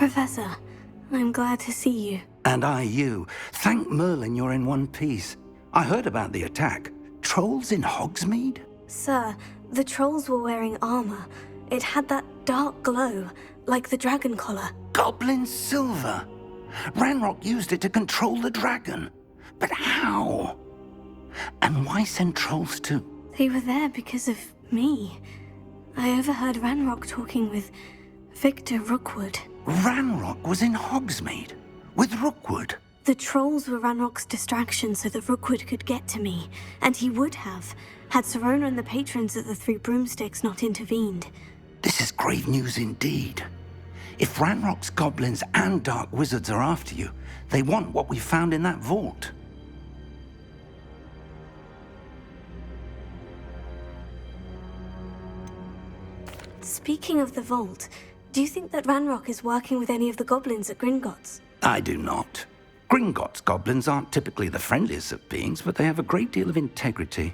Professor, I'm glad to see you. And I you. Thank Merlin you're in one piece. I heard about the attack. Trolls in Hogsmeade? Sir, the trolls were wearing armor. It had that dark glow, like the dragon collar. Goblin silver. Ranrock used it to control the dragon. But how? And why send trolls to... They were there because of me. I overheard Ranrock talking with Victor Rookwood. Ranrock was in Hogsmeade? With Rookwood? The trolls were Ranrock's distraction so that Rookwood could get to me. And he would have, had Serona and the patrons at the Three Broomsticks not intervened. This is grave news indeed. If Ranrock's goblins and dark wizards are after you, they want what we found in that vault. Speaking of the vault, do you think that Ranrock is working with any of the goblins at Gringotts? I do not. Gringotts goblins aren't typically the friendliest of beings, but they have a great deal of integrity.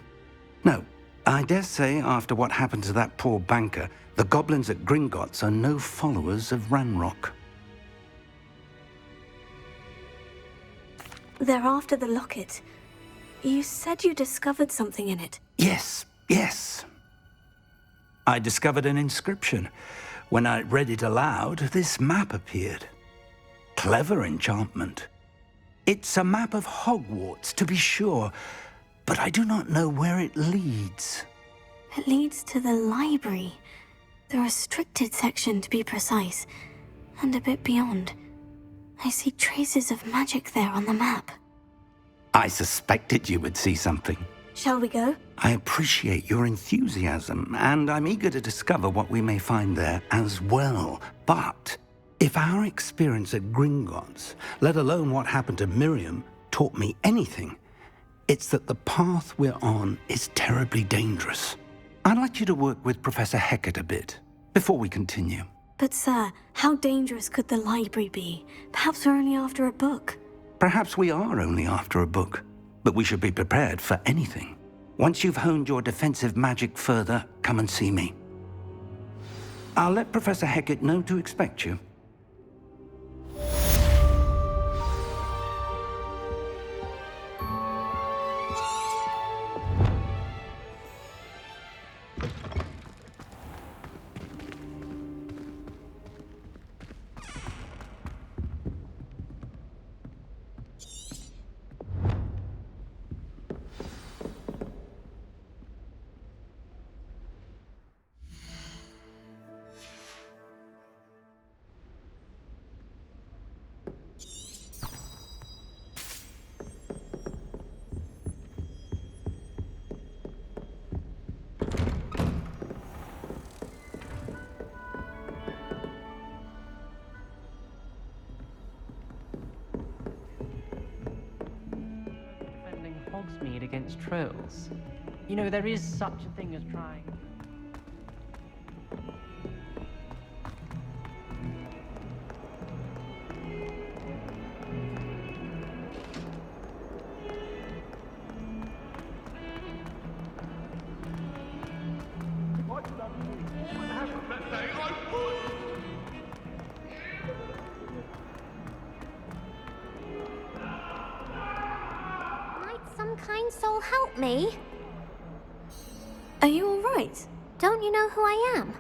No, I dare say after what happened to that poor banker, the goblins at Gringotts are no followers of Ranrock. They're after the locket. You said you discovered something in it. Yes. I discovered an inscription. When I read it aloud, this map appeared. Clever enchantment. It's a map of Hogwarts, to be sure, but I do not know where it leads. It leads to the library. The restricted section, to be precise. And a bit beyond. I see traces of magic there on the map. I suspected you would see something. Shall we go? I appreciate your enthusiasm, and I'm eager to discover what we may find there as well. But if our experience at Gringotts, let alone what happened to Miriam, taught me anything, it's that the path we're on is terribly dangerous. I'd like you to work with Professor Hecat a bit before we continue. But sir, how dangerous could the library be? Perhaps we're only after a book. Perhaps we are only after a book, but we should be prepared for anything. Once you've honed your defensive magic further, come and see me. I'll let Professor Hecat know to expect you. Hogsmeade against trolls. You know, there is such a thing as trying... Some kind soul help me? Are you all right? Don't you know who I am?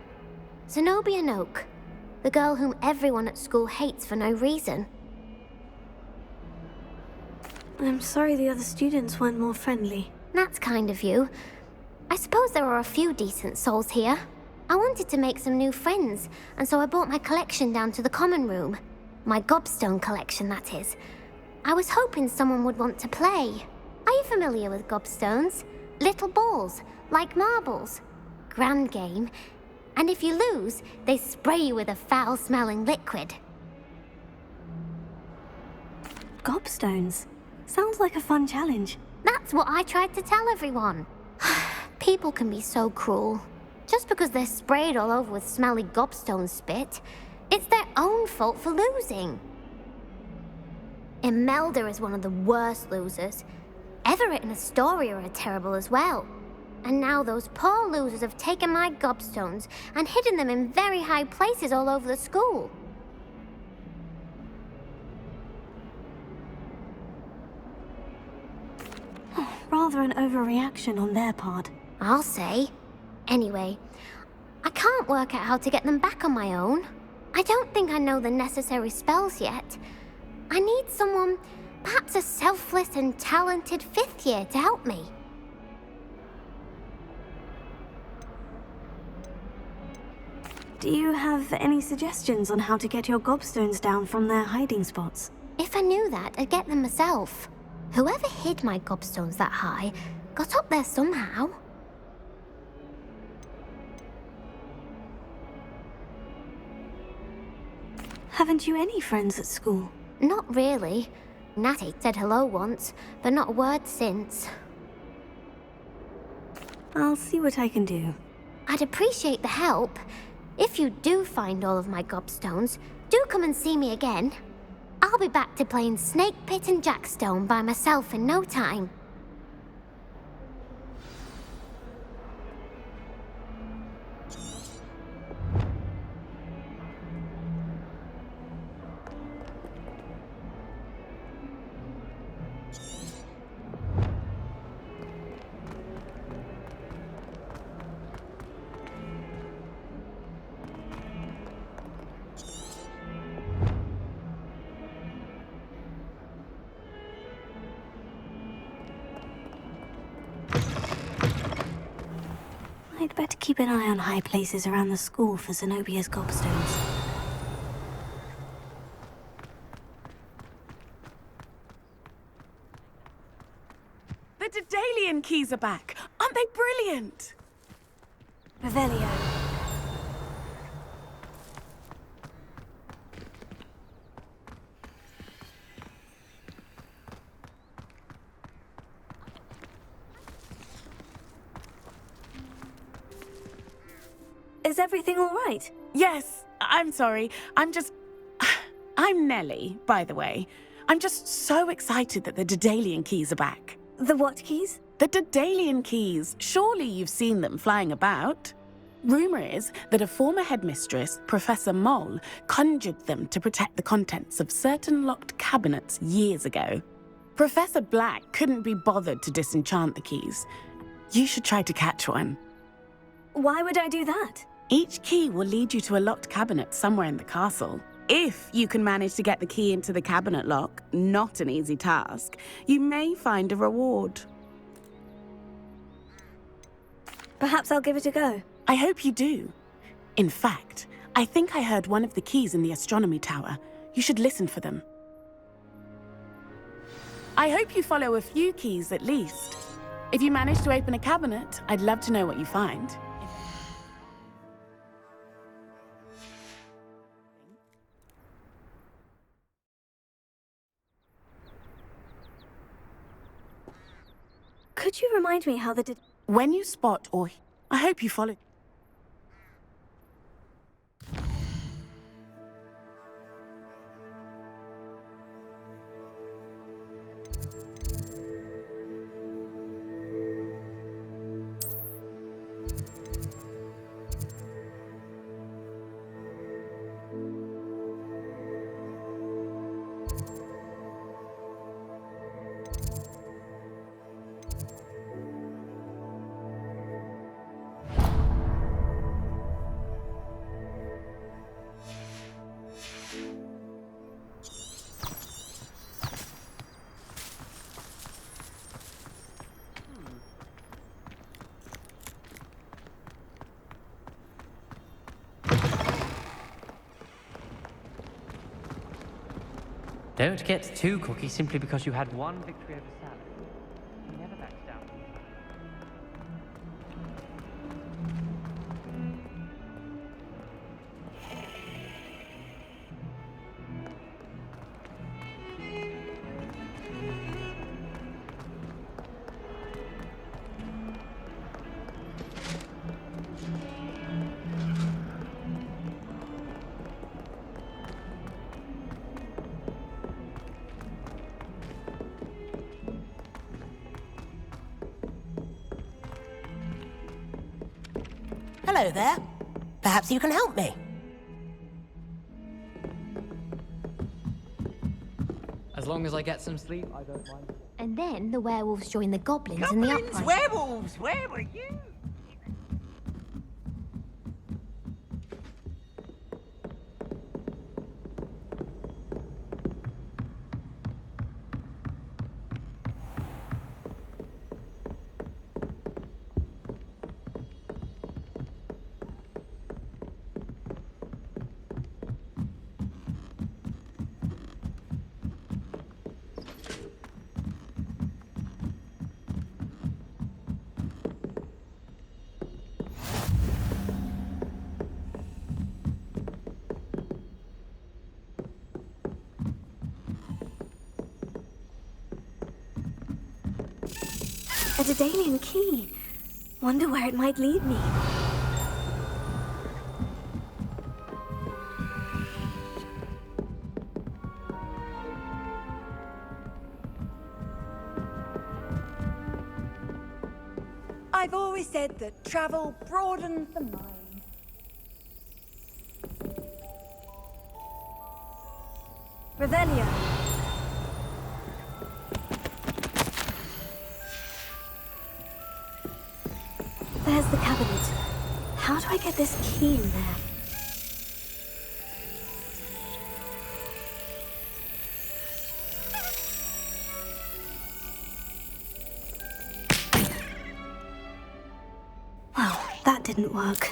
Zenobia Noak, the girl whom everyone at school hates for no reason. I'm sorry the other students weren't more friendly. That's kind of you. I suppose there are a few decent souls here. I wanted to make some new friends, and so I brought my collection down to the common room. My gobstone collection, that is. I was hoping someone would want to play. Are you familiar with gobstones? Little balls, like marbles. Grand game. And if you lose, they spray you with a foul-smelling liquid. Gobstones? Sounds like a fun challenge. That's what I tried to tell everyone. People can be so cruel. Just because they're sprayed all over with smelly gobstone spit, it's their own fault for losing. Imelda is one of the worst losers. Everett and Astoria are terrible as well. And now those poor losers have taken my gobstones and hidden them in very high places all over the school. Rather an overreaction on their part. I'll say. Anyway, I can't work out how to get them back on my own. I don't think I know the necessary spells yet. I need someone, perhaps a selfless and talented 5th year to help me. Do you have any suggestions on how to get your gobstones down from their hiding spots? If I knew that, I'd get them myself. Whoever hid my gobstones that high got up there somehow. Haven't you any friends at school? Not really. Natty said hello once, but not a word since. I'll see what I can do. I'd appreciate the help. If you do find all of my gobstones, do come and see me again. I'll be back to playing Snake Pit and Jackstone by myself in no time. I'd better keep an eye on high places around the school for Zenobia's gobstones. The Daedalian keys are back. Aren't they brilliant? Revelio. Is everything all right? Yes, I'm sorry. I'm Nellie, by the way. I'm just so excited that the Daedalian keys are back. The what keys? The Daedalian keys. Surely you've seen them flying about. Rumor is that a former headmistress, Professor Moll, conjured them to protect the contents of certain locked cabinets years ago. Professor Black couldn't be bothered to disenchant the keys. You should try to catch one. Why would I do that? Each key will lead you to a locked cabinet somewhere in the castle. If you can manage to get the key into the cabinet lock, not an easy task, you may find a reward. Perhaps I'll give it a go. I hope you do. In fact, I think I heard one of the keys in the astronomy tower. You should listen for them. I hope you follow a few keys at least. If you manage to open a cabinet, I'd love to know what you find. Could you remind me how the When you spot or... I hope you follow... Don't get too cocky simply because you had one victory over Salad. He never backs down. Hello there. Perhaps you can help me. As long as I get some sleep, I don't mind. And then the werewolves join the goblins in the Goblins, uprising. werewolves, where were you? A Daedalian key. Wonder where it might lead me. I've always said that travel broadens the mind. Revelia. There's the cabinet. How do I get this key in there? Well, that didn't work.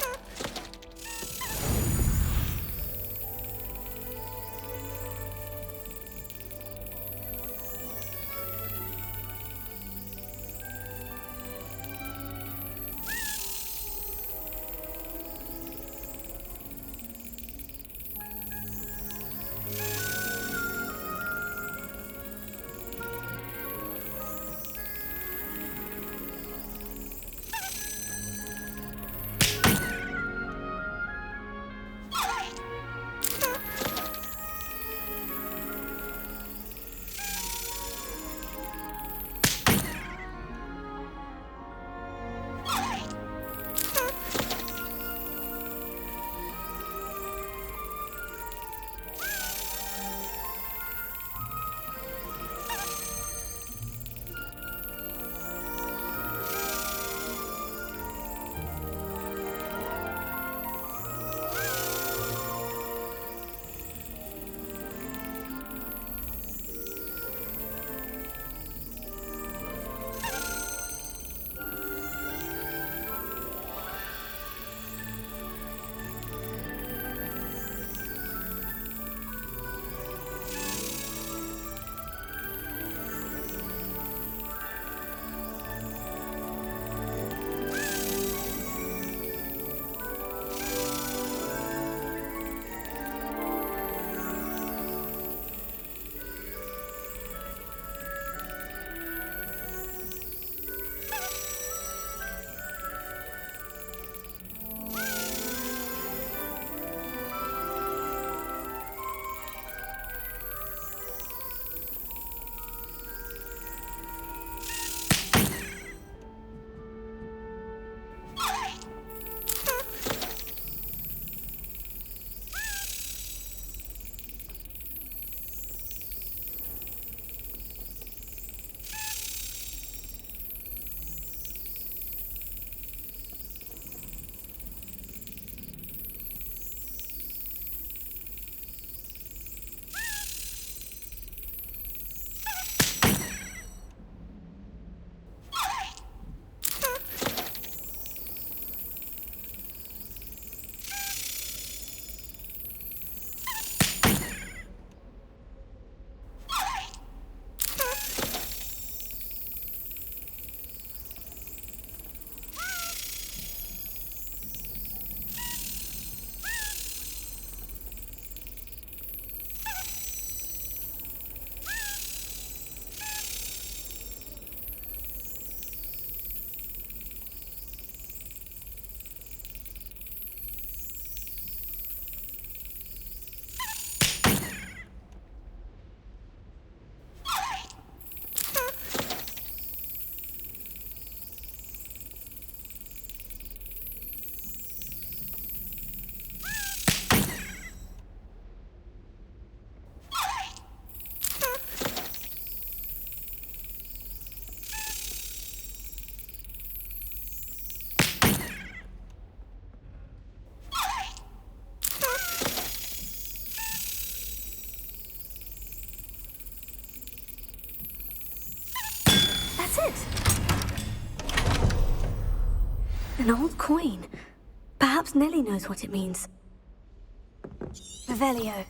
That's it! An old coin. Perhaps Nellie knows what it means. Revelio.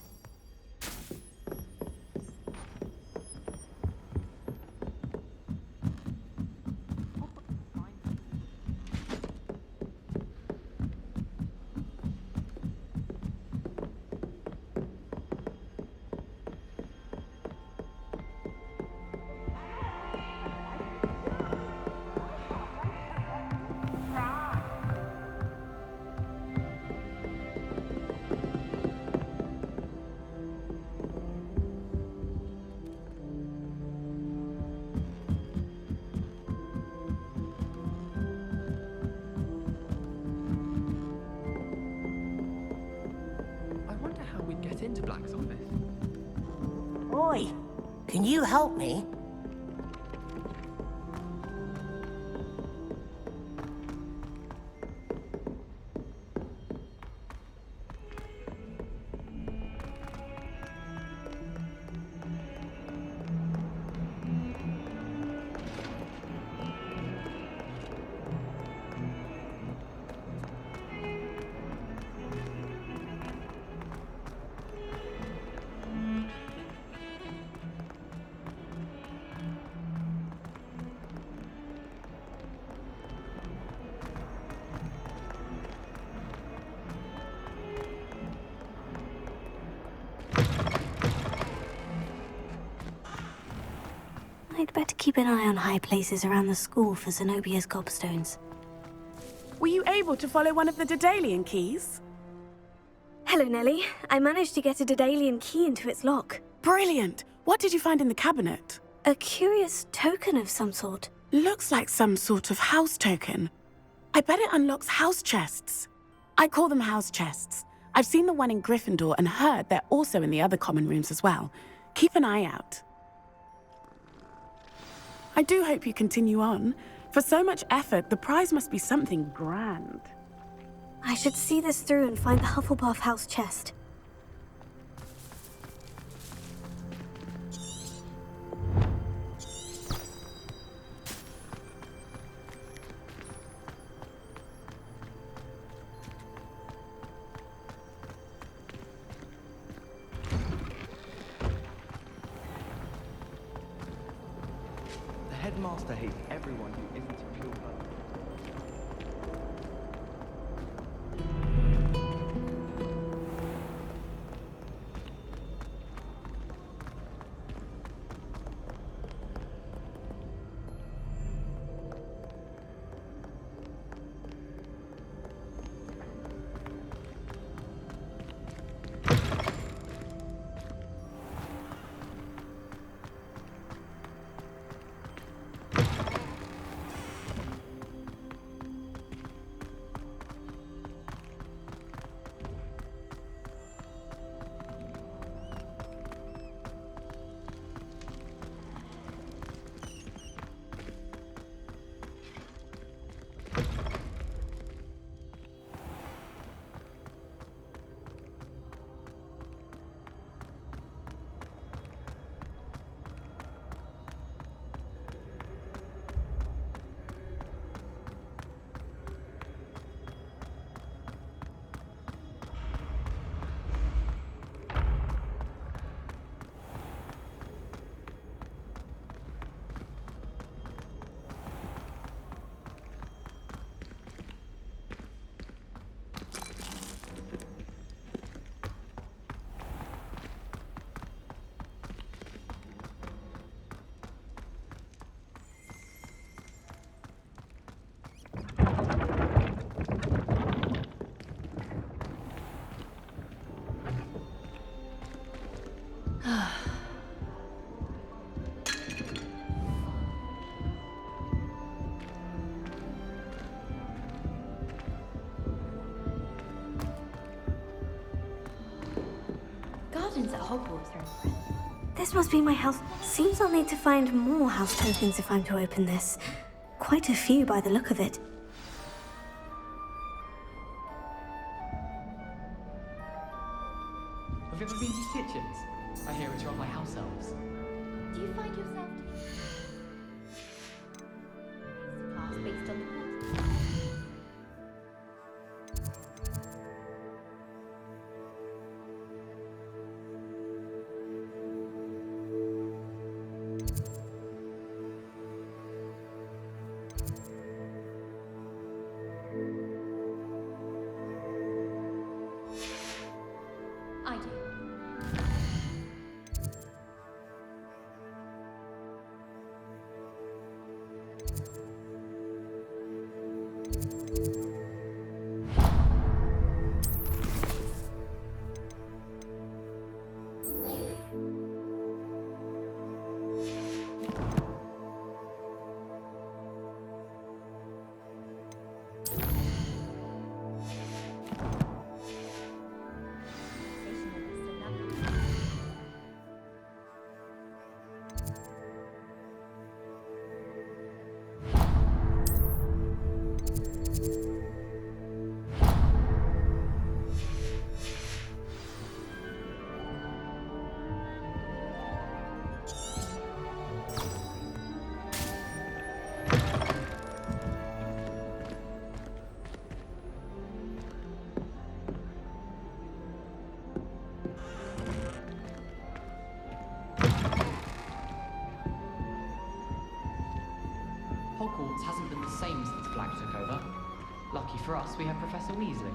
Into Black's office. Oi, can you help me? I'd better keep an eye on high places around the school for Zenobia's gobstones. Were you able to follow one of the Daedalian keys? Hello, Nellie. I managed to get a Daedalian key into its lock. Brilliant! What did you find in the cabinet? A curious token of some sort. Looks like some sort of house token. I bet it unlocks house chests. I call them house chests. I've seen the one in Gryffindor and heard they're also in the other common rooms as well. Keep an eye out. I do hope you continue on. For so much effort, the prize must be something grand. I should see this through and find the Hufflepuff house chest. The headmaster hates everyone who isn't a pure blood. Gardens at Hogwarts are impressive. This must be my house. Seems I'll need to find more house tokens if I'm to open this. Quite a few by the look of it. Have you ever been to Stitchens? I hear it's run by house elves. Do you find yourself Hogwarts hasn't been the same since Black took over. Lucky for us, we have Professor Weasley.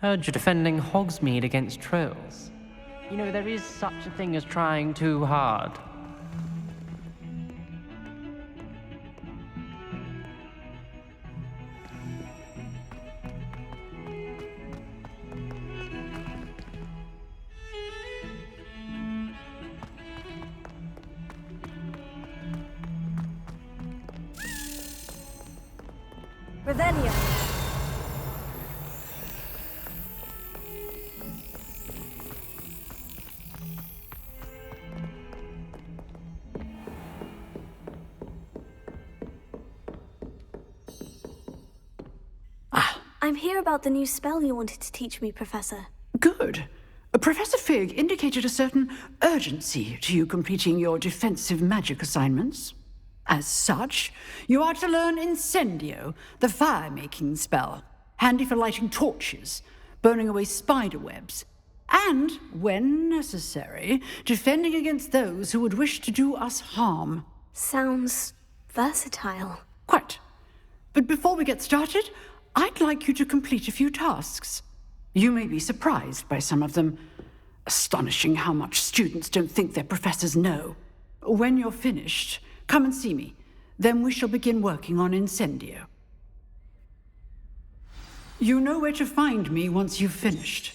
Heard you're defending Hogsmeade against trolls. You know, there is such a thing as trying too hard. Revelio. I'm here about the new spell you wanted to teach me, Professor. Good. Professor Fig indicated a certain urgency to you completing your defensive magic assignments. As such, you are to learn Incendio, the fire-making spell, handy for lighting torches, burning away spider webs, and, when necessary, defending against those who would wish to do us harm. Sounds versatile. Quite. But before we get started, I'd like you to complete a few tasks. You may be surprised by some of them. Astonishing how much students don't think their professors know. When you're finished, come and see me. Then we shall begin working on Incendio. You know where to find me once you've finished.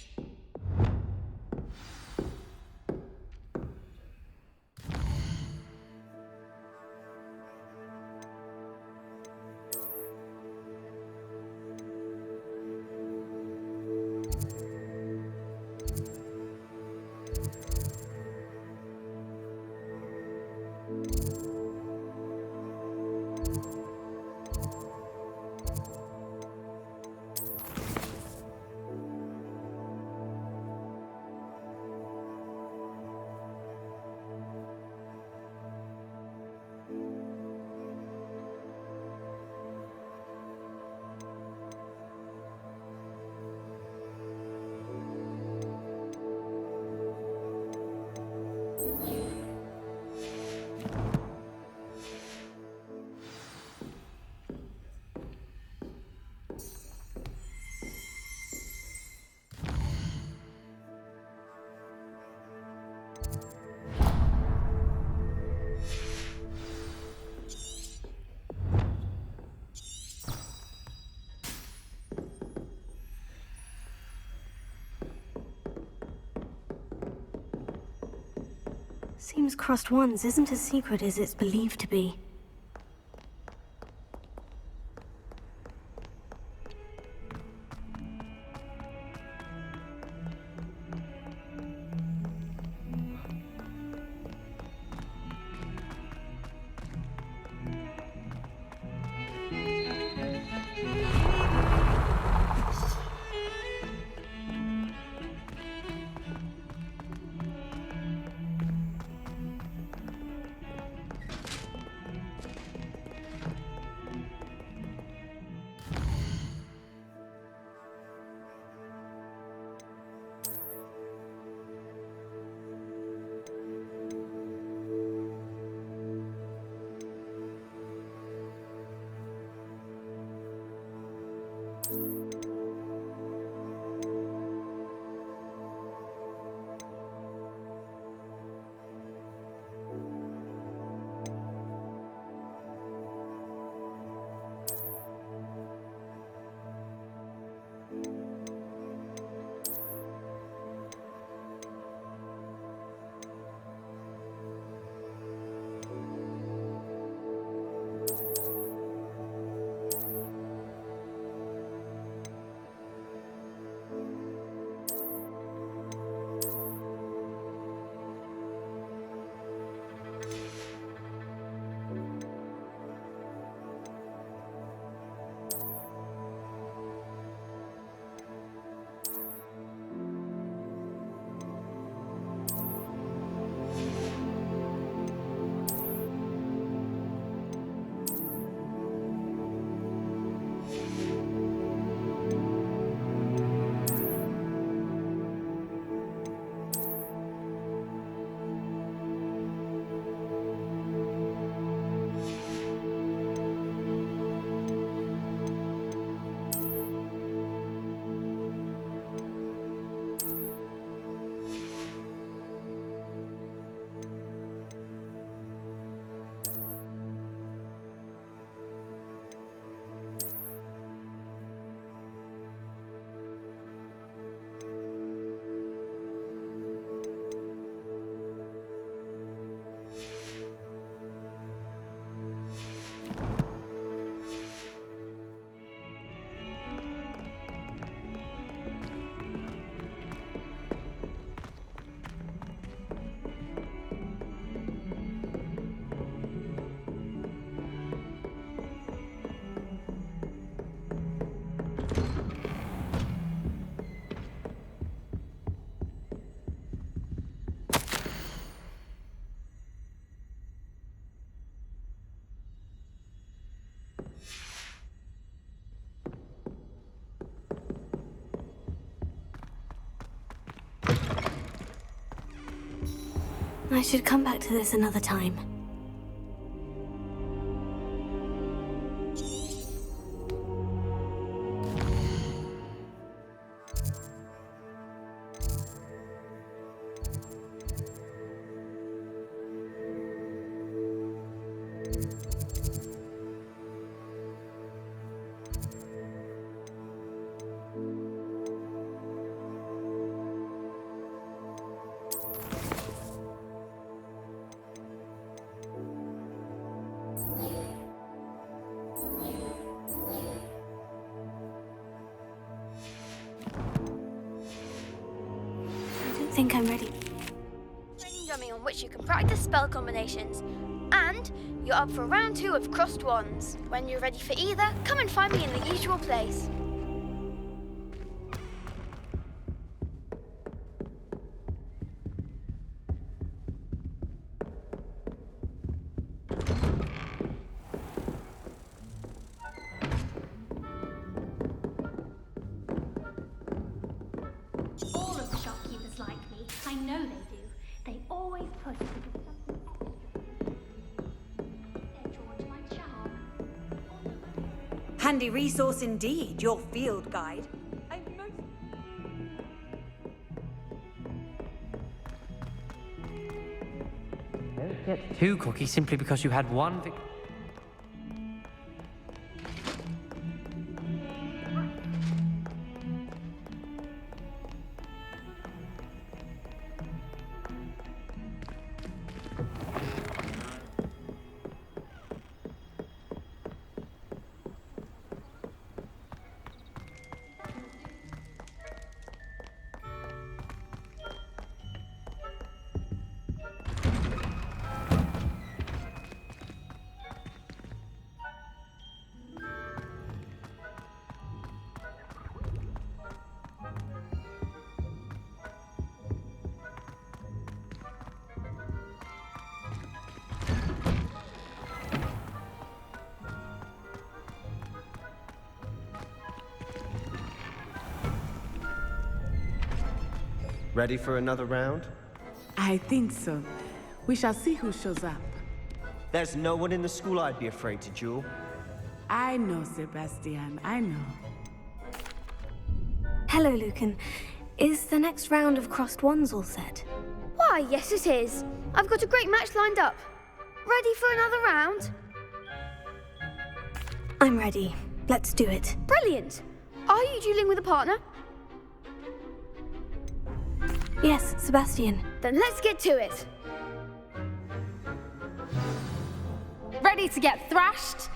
Seems Crossed Wands isn't as secret as it's believed to be. I should come back to this another time. I think I'm ready. Training dummy on which you can practice spell combinations. And you're up for round 2 of Crossed Wands. When you're ready for either, come and find me in the usual place. All of the shopkeepers like me. I know they do. They always put a bit of something extra. They're drawn to my charm. Handy resource indeed, your field guide. Don't get too cocky simply because you had one Ready for another round? I think so. We shall see who shows up. There's no one in the school I'd be afraid to duel. I know, Sebastian, I know. Hello, Lucan. Is the next round of crossed wands all set? Why, yes it is. I've got a great match lined up. Ready for another round? I'm ready. Let's do it. Brilliant. Are you dueling with a partner? Yes, Sebastian. Then let's get to it. Ready to get thrashed?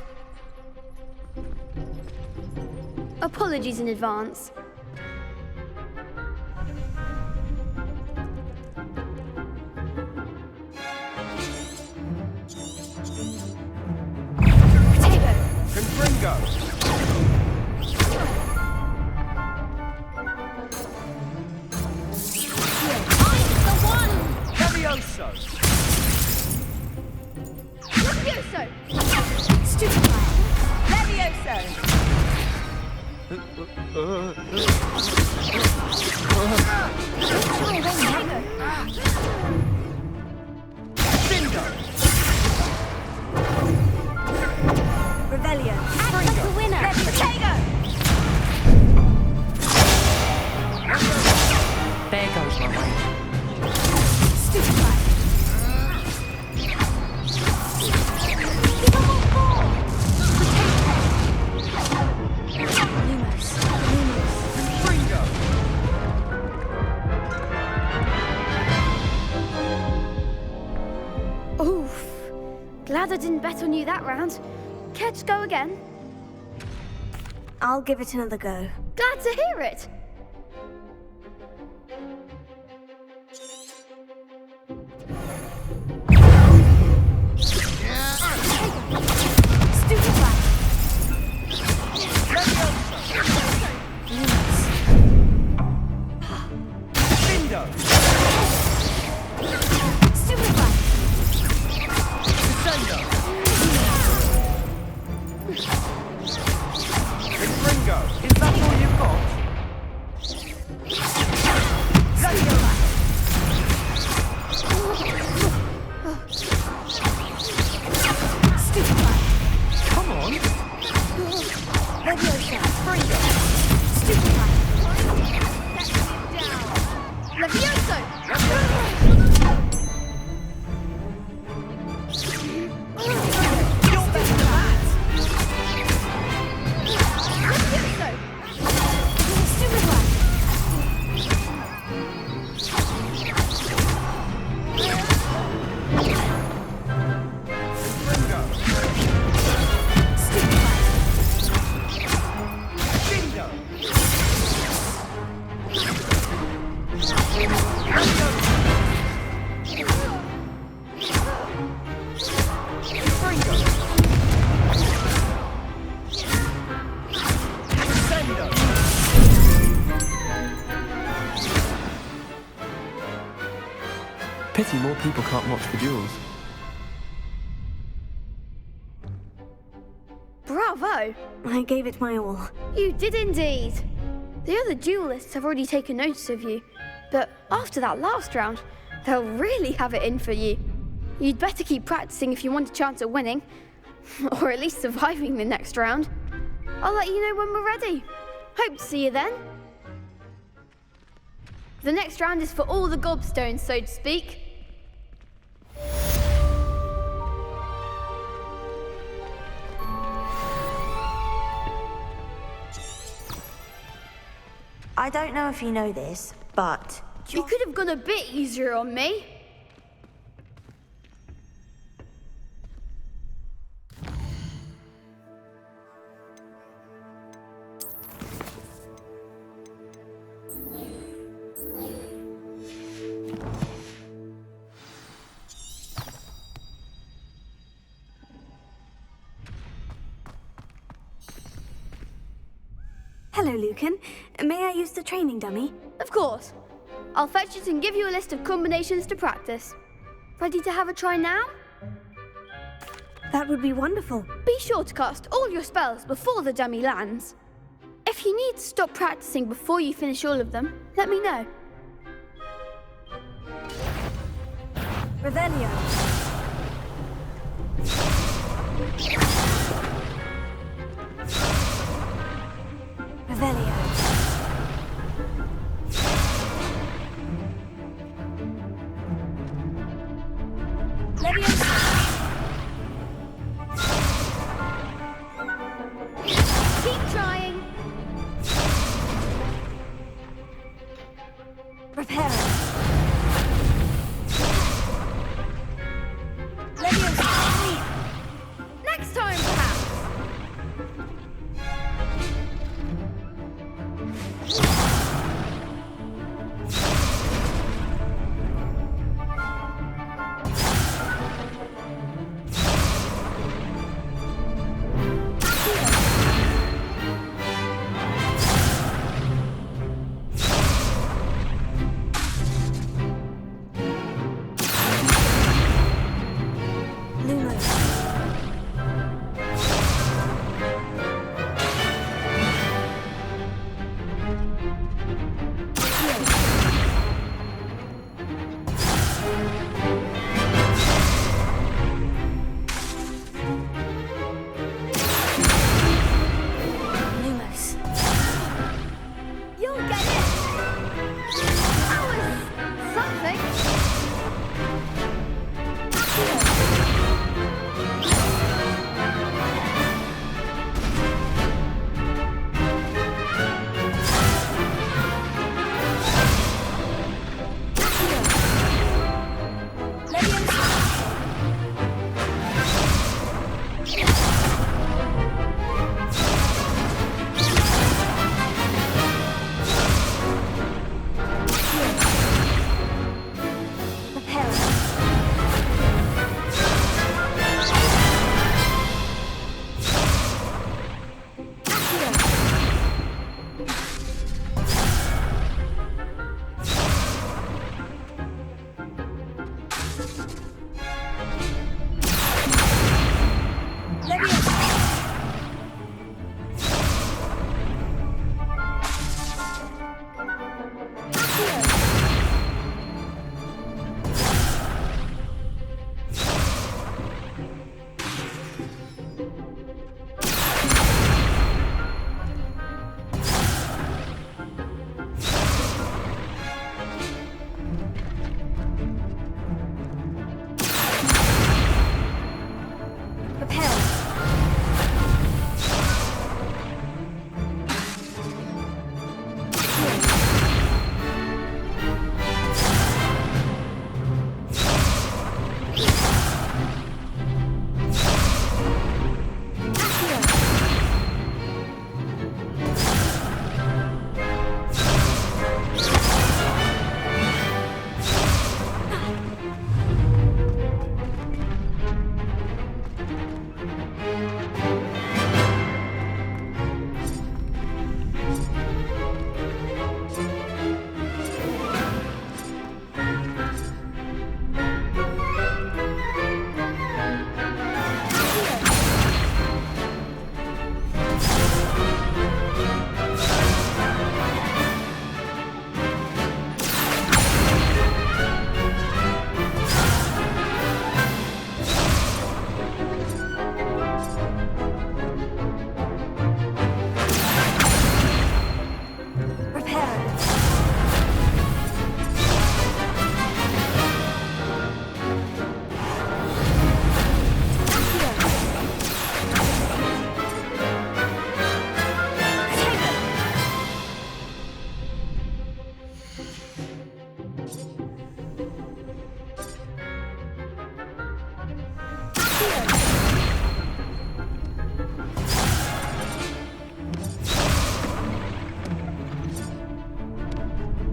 Apologies in advance. Confringo! Levioso! Levioso! Stupid Levioso! Revelio. Act like a winner. There goes my way. Stupefy. Oof. Glad I didn't bet on you that round. Care to go again? I'll give it another go. Glad to hear it. Pity more people can't watch the duels. Bravo! I gave it my all. You did indeed. The other duelists have already taken notice of you, but after that last round, they'll really have it in for you. You'd better keep practicing if you want a chance at winning, or at least surviving the next round. I'll let you know when we're ready. Hope to see you then. The next round is for all the gobstones, so to speak. I don't know if you know this, but... You could have gone a bit easier on me. Hello, Lucan. May I use the training dummy? Of course. I'll fetch it and give you a list of combinations to practice. Ready to have a try now? That would be wonderful. Be sure to cast all your spells before the dummy lands. If you need to stop practicing before you finish all of them, let me know. Revelio. Revelio. Leviosa. Keep trying. Repair. Leviosa. Next time, perhaps. You'll get it! That was something!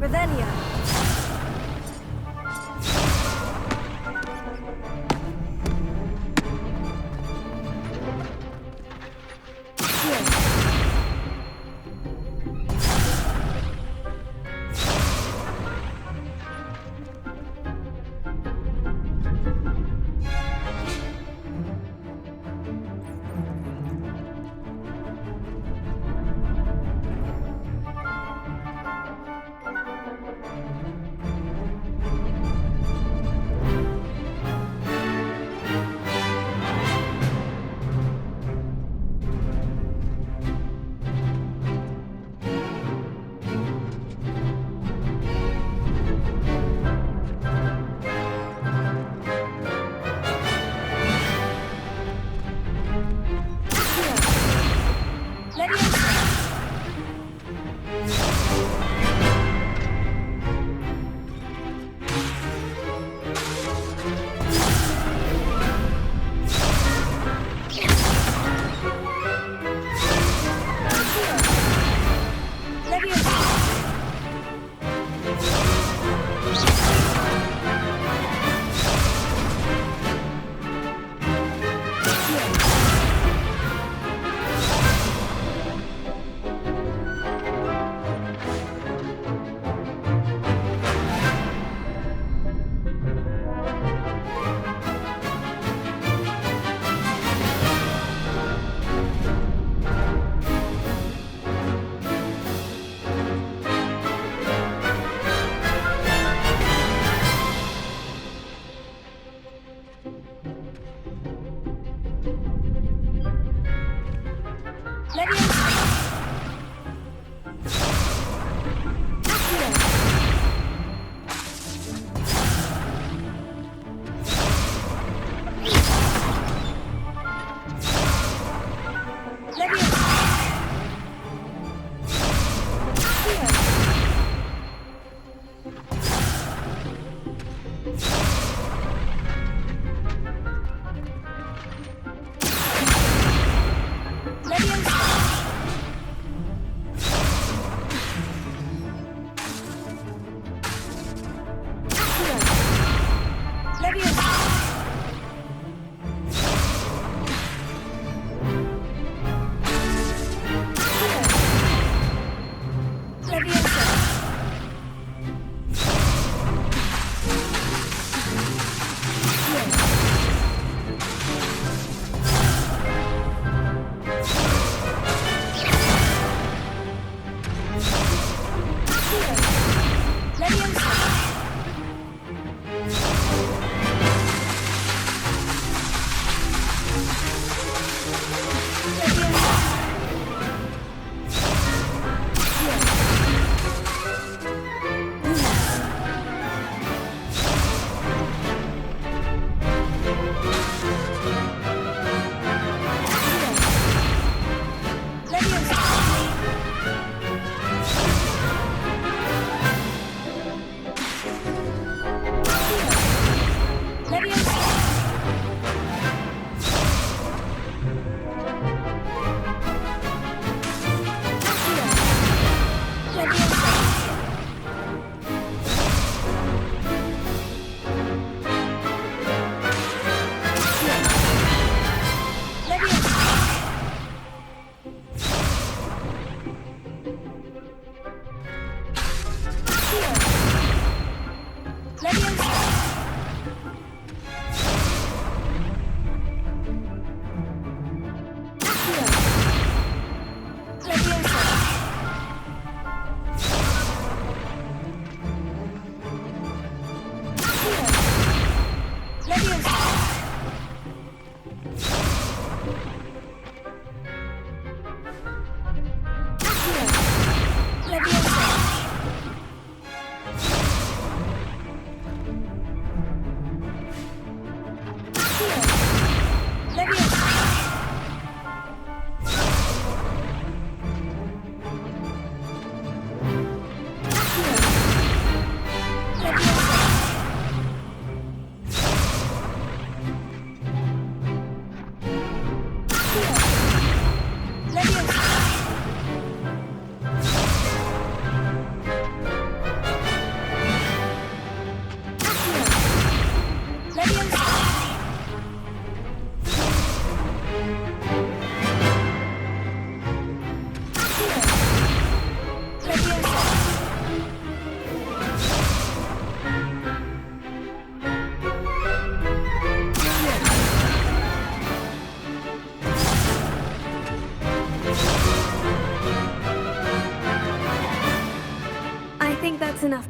Revelio.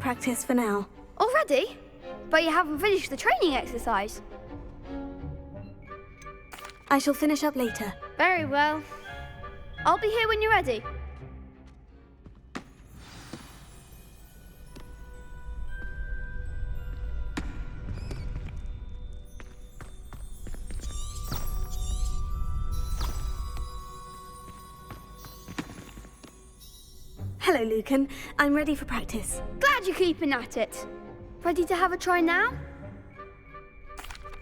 practice for now. Already? But you haven't finished the training exercise. I shall finish up later. Very well. I'll be here when you're ready. Hello, Lucan. I'm ready for practice. Glad you're keeping at it. Ready to have a try now?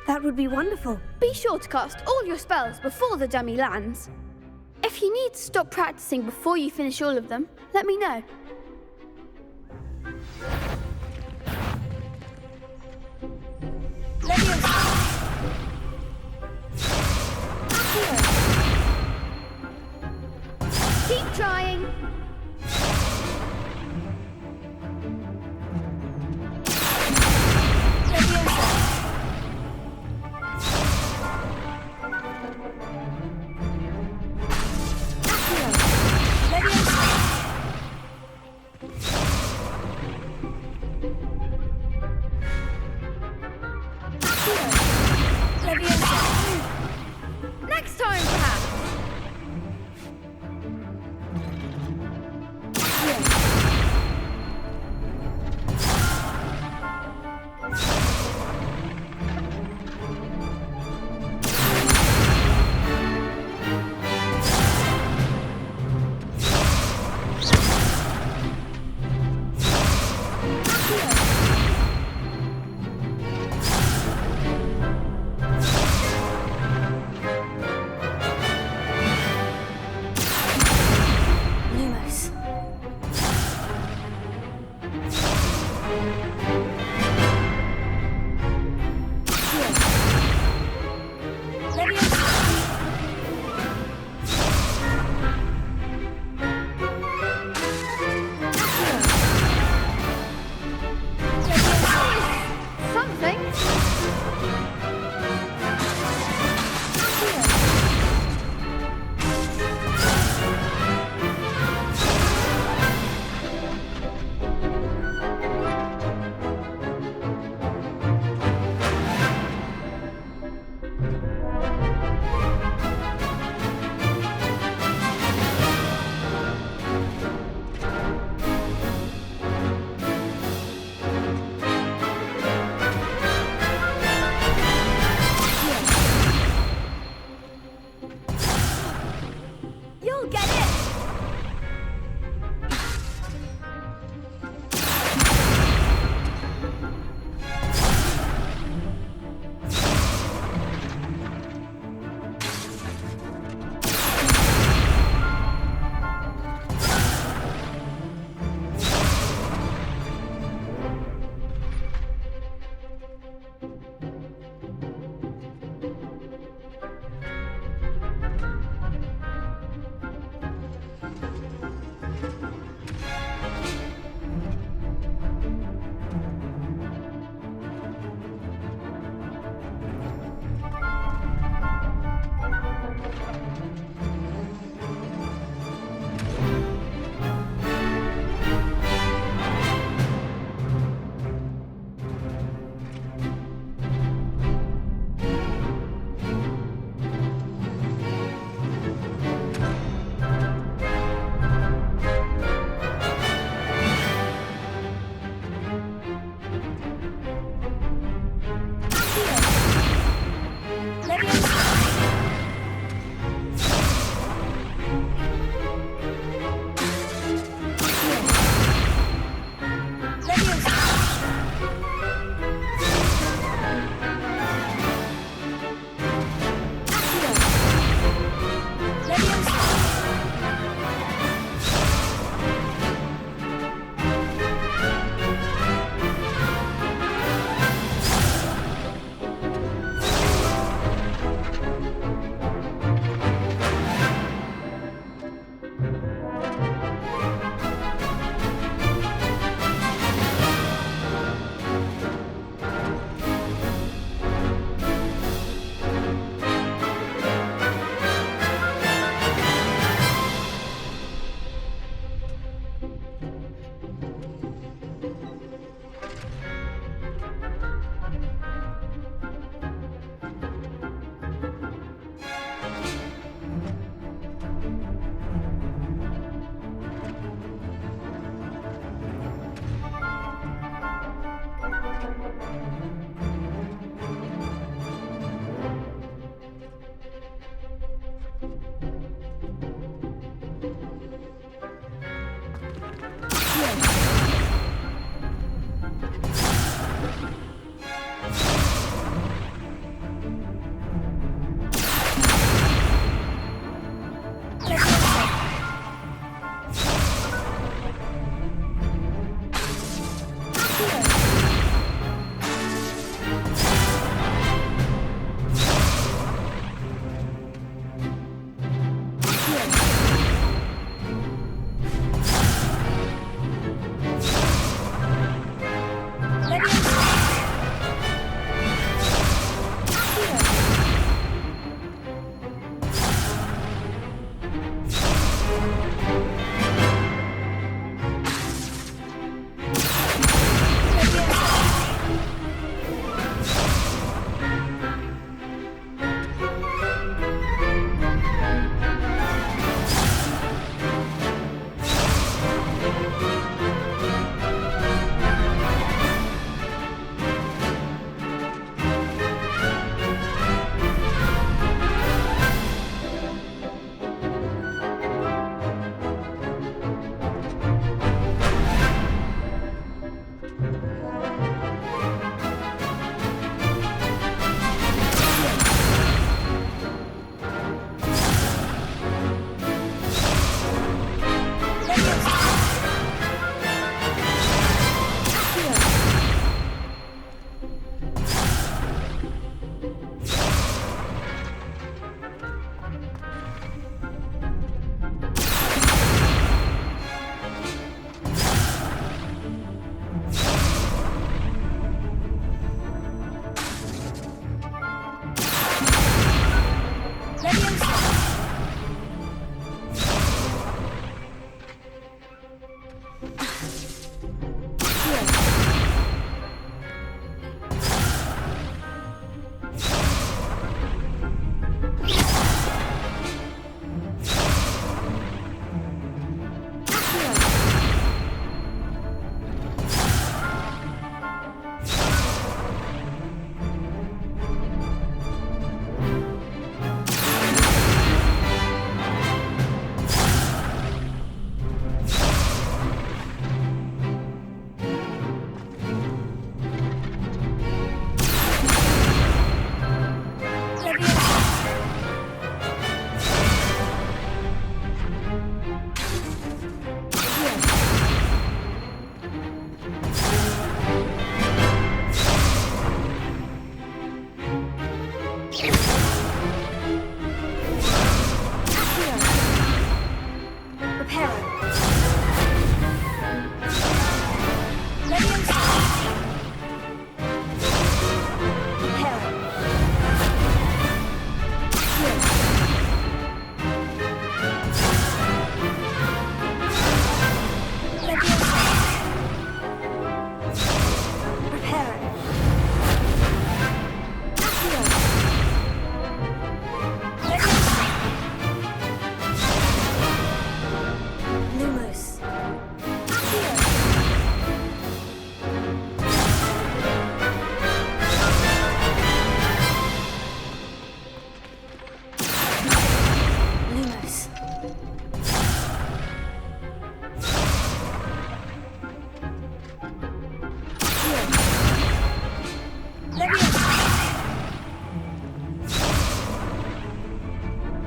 That would be wonderful. Be sure to cast all your spells before the dummy lands. If you need to stop practicing before you finish all of them, let me know. Keep trying.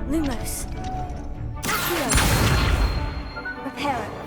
Lumos. Accio. Reparo.